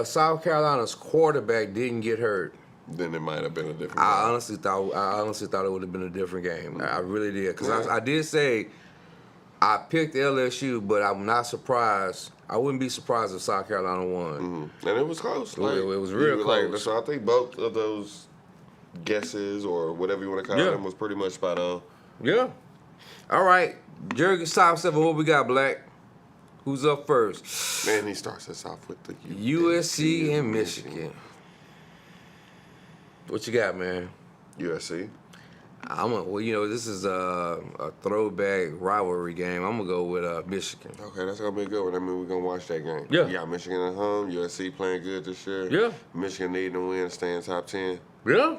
South Carolina's quarterback didn't get hurt, then it might have been a different I game. honestly thought it would have been a different game. I really did, because Yeah. I did say I picked LSU, but I'm not surprised. I wouldn't be surprised if South Carolina won. And it was close. It was real close. So I think both of those guesses or whatever you want to call Yeah. them was pretty much spot on. Yeah. All right, Jerry's top 7. What we got, Black? Who's up first? Man, he starts us off with the USC and Michigan. What you got, man? USC. This is a throwback rivalry game. I'm gonna go with Michigan. Okay, that's gonna be a good one. I mean, we're gonna watch that game. Yeah. You got Michigan at home. USC playing good this year. Yeah. Michigan needing to win, stay in top 10. Yeah.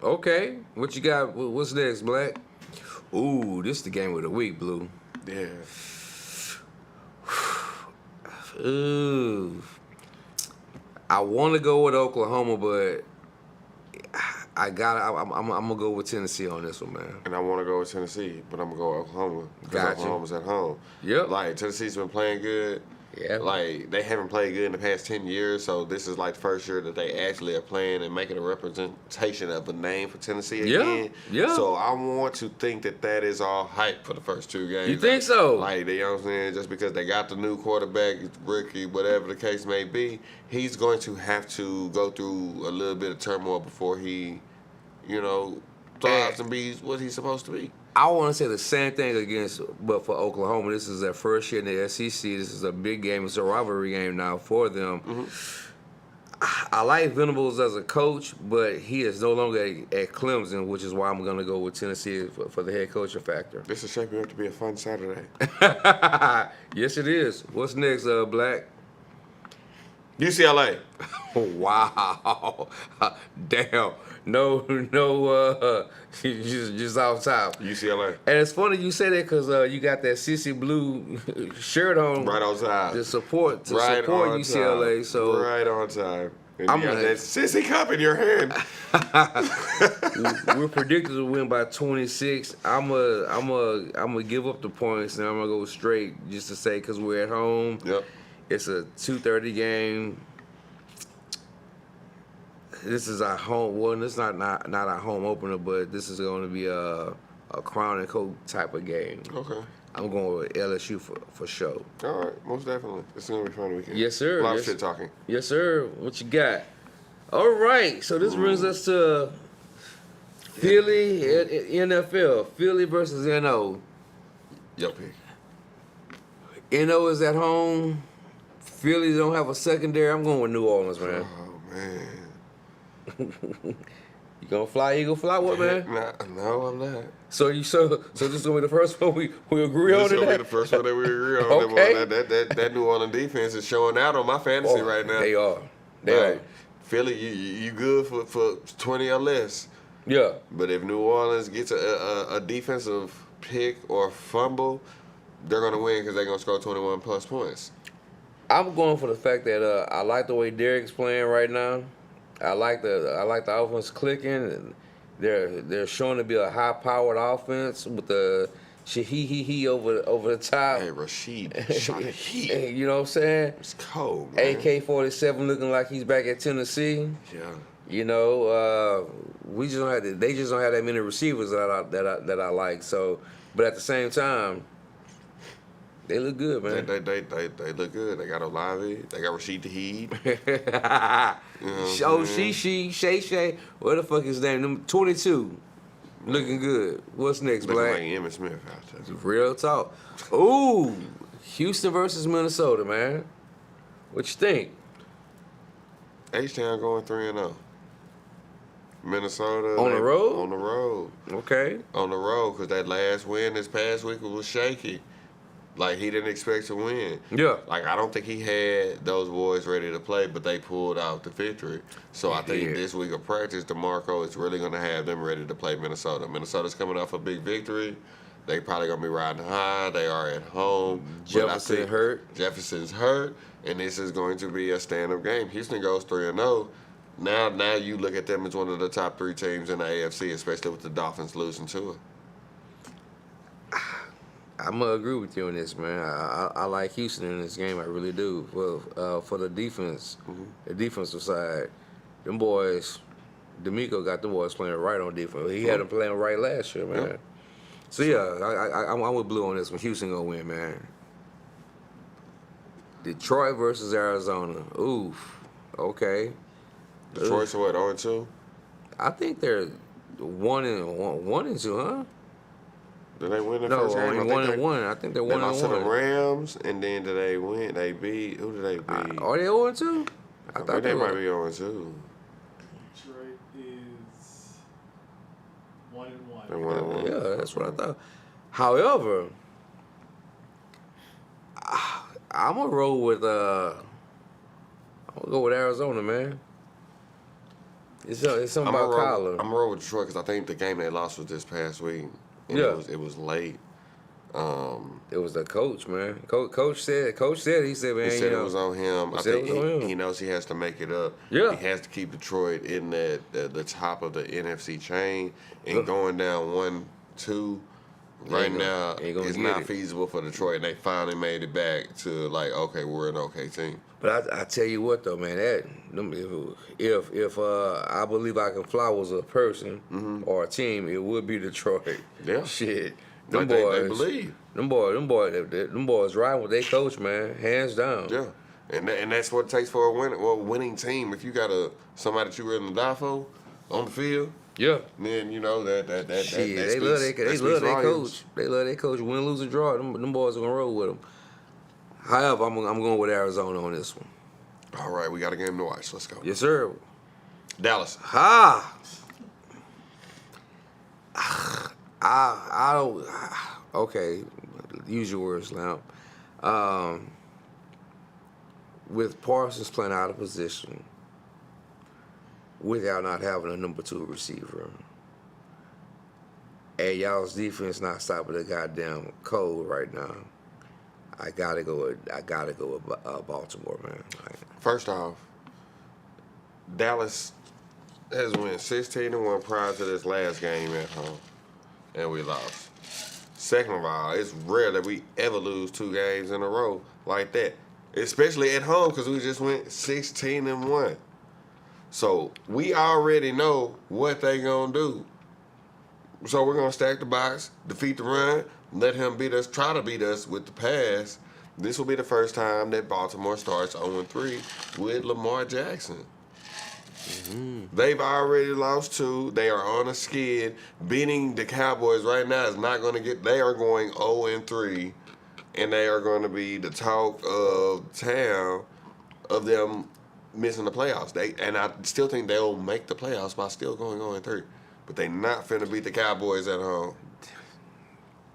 Okay. What you got? What's next, Black? Ooh, this is the game of the week, Blue. Yeah. Ooh. I want to go with Oklahoma, but I'm gonna go with Tennessee on this one, man. And I want to go with Tennessee, but I'm gonna go with Oklahoma because Gotcha. Oklahoma's at home. Yep. Like Tennessee's been playing good. Yeah. Like, they haven't played good in the past 10 years, so this is like the first year that they actually are playing and making a representation of a name for Tennessee again. Yeah. So I want to think that is all hype for the first 2 games. You think so? Like, you know what I'm saying? Just because they got the new quarterback, rookie, whatever the case may be, he's going to have to go through a little bit of turmoil before he, thrives and be what he's supposed to be. I want to say the same thing but for Oklahoma. This is their first year in the SEC. This is a big game. It's a rivalry game now for them. Mm-hmm. I like Venables as a coach, but he is no longer at Clemson, which is why I'm going to go with Tennessee for the head coaching factor. This is shaping up to be a fun Saturday. Yes, it is. What's next, Black? UCLA. Wow. Damn. No, just off top. UCLA. And it's funny you say that because you got that sissy blue shirt on. Right on time. To support right UCLA. Time. So right on time. And you got that sissy cup in your hand. We're predicted to win by 26. I'm gonna give up the points and I'm gonna go straight just to say because we're at home. Yep. It's a 2:30 game. This is our home. Well, it's not our home opener, but this is going to be a crown and coat type of game. Okay. I'm going with LSU for sure. All right, most definitely. It's going to be a fun weekend. Yes, sir. A lot of shit talking. Yes, sir. What you got? All right. So this brings us to Philly NFL. Philly versus NO. Your pick. NO is at home. Philly don't have a secondary. I'm going with New Orleans, man. Oh, man. You gonna fly, Eagle fly? What, man? No, I'm not. So this is gonna be the first one we agree on. This is gonna be the first one that we agree on. Okay. That New Orleans defense is showing out on my fantasy right now. They are. Philly, you good for 20 or less. Yeah. But if New Orleans gets a defensive pick or fumble, they're gonna win because they're gonna score 21 plus points. I'm going for the fact that I like the way Derek's playing right now. I like the offense clicking, and they're showing to be a high-powered offense with the he over the top. Hey, Rashid shot a heat. You know what I'm saying? It's cold, man. AK-47 looking like he's back at Tennessee. Yeah. You know, they just don't have that many receivers that I like. So, but at the same time, they look good, man. They look good. They got Olave. They got Rashid Shaheed. Shay. What the fuck is his name? 22. Looking good. What's next, Looking Black? like Emmitt Smith out there. Real talk. Ooh, Houston versus Minnesota, man. What you think? H-Town going 3-0. Minnesota. On the road? On the road. Okay. On the road, because that last win this past week was shaky. Like, he didn't expect to win. Yeah. Like, I don't think he had those boys ready to play, but they pulled out the victory. So I think this week of practice, DeMarco is really going to have them ready to play Minnesota. Minnesota's coming off a big victory. They probably going to be riding high. They are at home. Jefferson's hurt, and this is going to be a stand-up game. Houston goes 3-0. Now you look at them as one of the top 3 teams in the AFC, especially with the Dolphins losing to it. I'm gonna agree with you on this, man. I like Houston in this game. I really do. For the defense, the defensive side, them boys, D'Amico got the boys playing right on defense. He had them playing right last year, man. So I'm with Blue on this one. Houston gonna win, man. Detroit versus Arizona. Oof. Okay. Detroit's what, 0-2? I think they're 1-2, huh? Did they win the first game? No, 1-1. I think they're 1-1. They lost to the Rams, and then did they win? They beat. Who did they beat? Are they 0-2? I thought they might be 0-2. Detroit is 1-1. They're 1-1. Yeah, that's what I thought. However, I'm gonna roll with I'm gonna go with Arizona, man. It's something about Kyler. I'm gonna roll with Detroit because I think the game they lost was this past week. And it was late. It was the coach, man. Coach said, man. He said it was on him. I think he knows he has to make it up. Yeah. He has to keep Detroit in the top of the NFC chain and going down 1-2. right now ain't gonna it's get not it. feasible for Detroit, and they finally made it back to like, okay, we're an okay team. But I tell you what though, man, if I believe I can fly was a person or a team, it would be Detroit. Yeah. Shit. Like they believe. Them boys riding with their coach, man, hands down. Yeah, and that's what it takes for a winning team. If you got somebody that you willing to die for on the field, Yeah. then you know that Shit, that they speaks, love that their speaks coach. volumes. They love their coach. Win, lose, or draw. Them boys are gonna roll with them. However, I'm going with Arizona on this one. All right, we got a game to watch. Let's go. Yes, sir. Dallas. Ha! I don't. Okay, use your words, Lamp. With Parsons playing out of position, without not having a number 2 receiver, and y'all's defense not stopping the goddamn cold right now, I gotta go with Baltimore, man. First off, Dallas has won 16-1 prior to this last game at home, and we lost. Second of all, it's rare that we ever lose 2 games in a row like that, especially at home, because we just went 16-1. So we already know what they gonna do. So we're gonna stack the box, defeat the run, let him beat us, try to beat us with the pass. This will be the first time that Baltimore starts 0-3 with Lamar Jackson. They've already lost 2. They are on a skid. Beating the Cowboys right now is not going to get. They are going 0-3, and they are going to be the talk of town of them missing the playoffs. And I still think they'll make the playoffs by still going 0-3. But they not finna beat the Cowboys at home.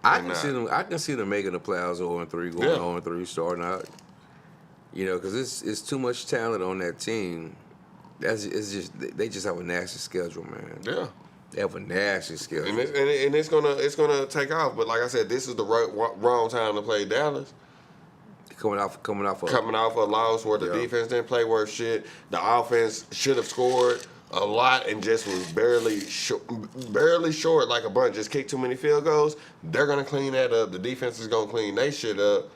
I can see them making the playoffs 0-3, going 0-3, starting out. You know, because it's too much talent on that team. They just have a nasty schedule, man. Yeah. They have a nasty schedule. And it's gonna take off. But like I said, this is the wrong time to play Dallas. Coming off A loss where the defense didn't play worth shit. The offense should have scored a lot and just was barely short like a bunch. Just kicked too many field goals. They're gonna clean that up. The defense is gonna clean they shit up.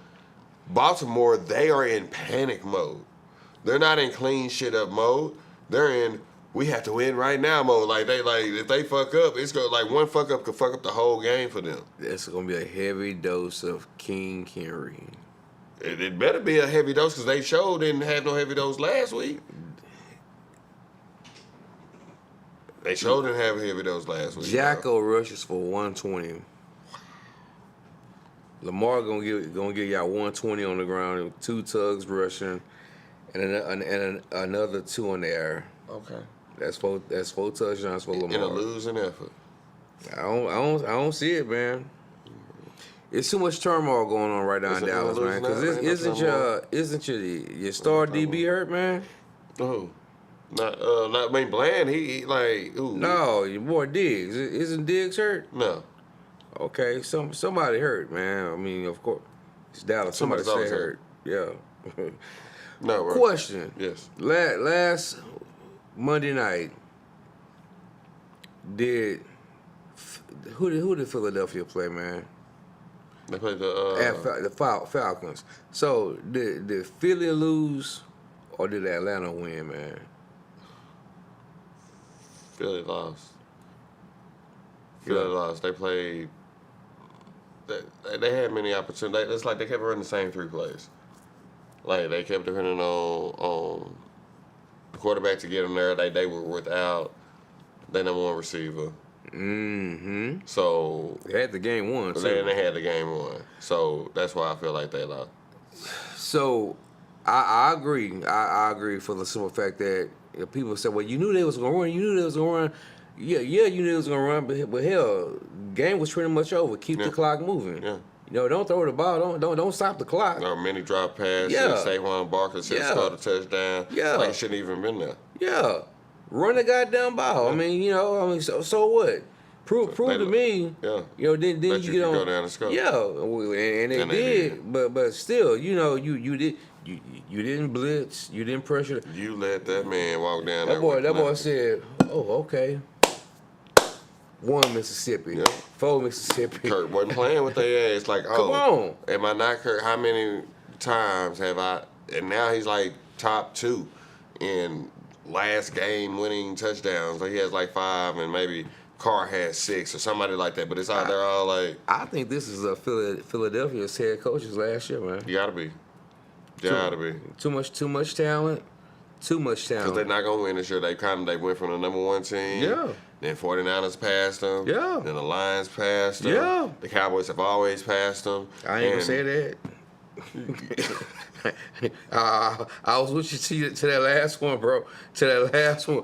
Baltimore, they are in panic mode. They're not in clean shit up mode. They're in we have to win right now mode. If they fuck up, it's gonna one fuck up could fuck up the whole game for them. It's gonna be a heavy dose of King Henry. It better be a heavy dose because they didn't have no heavy dose last week. They didn't have a heavy dose last week. Jacko rushes for 120. Lamar gonna give y'all 120 on the ground, 2 tugs rushing, and another 2 in the air. Okay. That's 4 touchdowns for Lamar. In a losing effort. I don't see it, man. It's too much turmoil going on right now in Dallas, man. Because isn't your star DB hurt, man? Who? Not Bland. He like who? No, your boy Diggs. Isn't Diggs hurt? No. Okay, somebody hurt, man. I mean, of course, it's Dallas. Somebody stay hurt. Yeah. No. Bro. Question. Yes. Last Monday night, who did Philadelphia play, man? They played the Falcons. So did Philly lose or did Atlanta win, man? Philly lost. Philly lost. They played. They had many opportunities. It's like they kept running the same 3 plays. Like they kept depending on the quarterback to get them there. They were without their number 1 receiver. Mm-hmm. So they had the game won. They had the game won. So that's why I feel like they lost. So I agree. I agree for the simple fact that people say, "Well, you knew they was gonna run. You knew they was gonna run." Yeah, you knew it was gonna run, but hell, game was pretty much over. Keep the clock moving. Yeah. You know, don't throw the ball. Don't stop the clock. There were many drop passes. Yeah. Saquon Barkley should have scored a touchdown. Yeah. Like he shouldn't even been there. Yeah. Run the goddamn ball. Yeah. I mean, so what? Prove to me. Yeah. Then you get on. Go down and score. Yeah, and they did. But still, you didn't blitz. You didn't pressure. You let that man walk down. That boy said, "Oh, okay." 1 Mississippi, Yeah. 4 Mississippi. Kurt wasn't playing with their ass. Like, Come on. am I not Kurt? How many times have I? And now he's like top 2 in last game winning touchdowns. Like he has like 5, and maybe Carr has 6 or somebody like that. But it's out there all like. I think this is a Philadelphia's head coach's last year, man. You gotta be. Gotta be. Too much talent. Too much Because talent. they're not gonna win this year. They went from the number 1 team. Yeah. Then 49ers passed them. Yeah. Then the Lions passed them. Yeah. The Cowboys have always passed them. I ain't gonna say that. I was with you to that last one, bro. To that last one.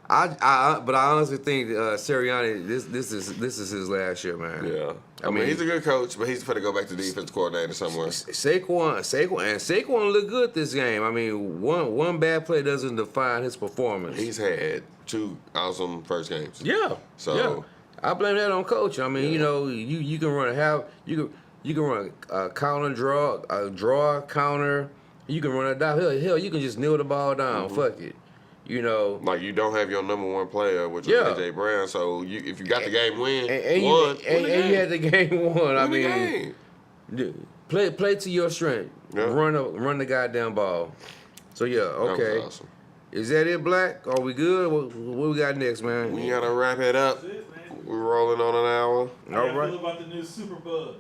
But I honestly think Sirianni, this is his last year, man. Yeah. I mean, he's a good coach, but he's going to go back to defense coordinator somewhere. Saquon looked good this game. I mean, one bad play doesn't define his performance. He's had 2 awesome first games. Yeah. So yeah. I blame that on coach. I mean, you know, you can run you can run a counter draw, a draw counter. You can run it down. Hell, you can just kneel the ball down. Fuck it. You know, like you don't have your number 1 player, which is AJ Brown. So if you got the game win, and you had the game won. I mean, play to your strength. Yeah. Run the goddamn ball. So yeah, okay. That was awesome. Is that it, Black? Are we good? What we got next, man? We gotta wrap it up. That's it, man. We're rolling on an hour. How y'all All right. feel about the new Superbug?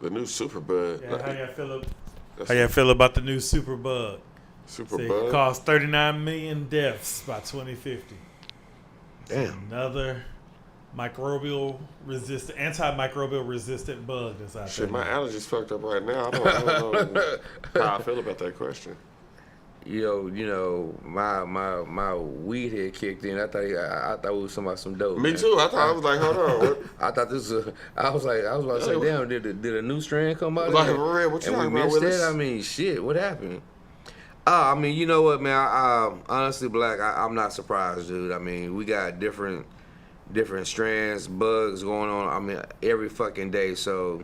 The new Superbug. Yeah, how y'all feel about the new Superbug? Say it Superbug. caused 39 million deaths by 2050. Damn. Another antimicrobial resistant bug that's out Shit, there. my allergies fucked up right now. I don't know how I feel about that question. You know, my weed had kicked in. I thought it was talking about some dope. Me man. too. I thought I was like, hold on. What? I thought this was. I was about to say, damn, did a new strand come out? Like, for real, what you and we talking about, missed Willis? that. I mean, shit, what happened? I mean, you know what, man? Honestly, Black, I'm not surprised, dude. I mean, we got different strands, bugs going on. I mean, every fucking day. So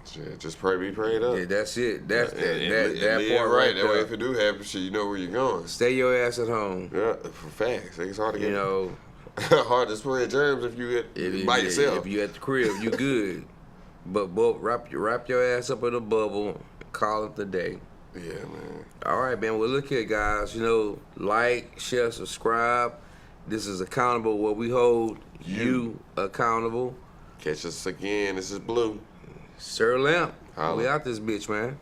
Shit, just pray, be prayed up. yeah, that's it. That's that live part right. right That way, there. if it do happen, shit, you know where you're going. Stay your ass at home. Yeah, for facts. It's hard to get. You know, hard to spread germs if you get by yourself. If you at the crib, you good. But wrap your ass up in a bubble. Call it the day. Yeah, man. All right, man. Well, look here, guys. You know, like, share, subscribe. This is Accountable, where we hold you accountable. Catch us again. This is Blue. Sir Lamp, Holla. we out this bitch, man.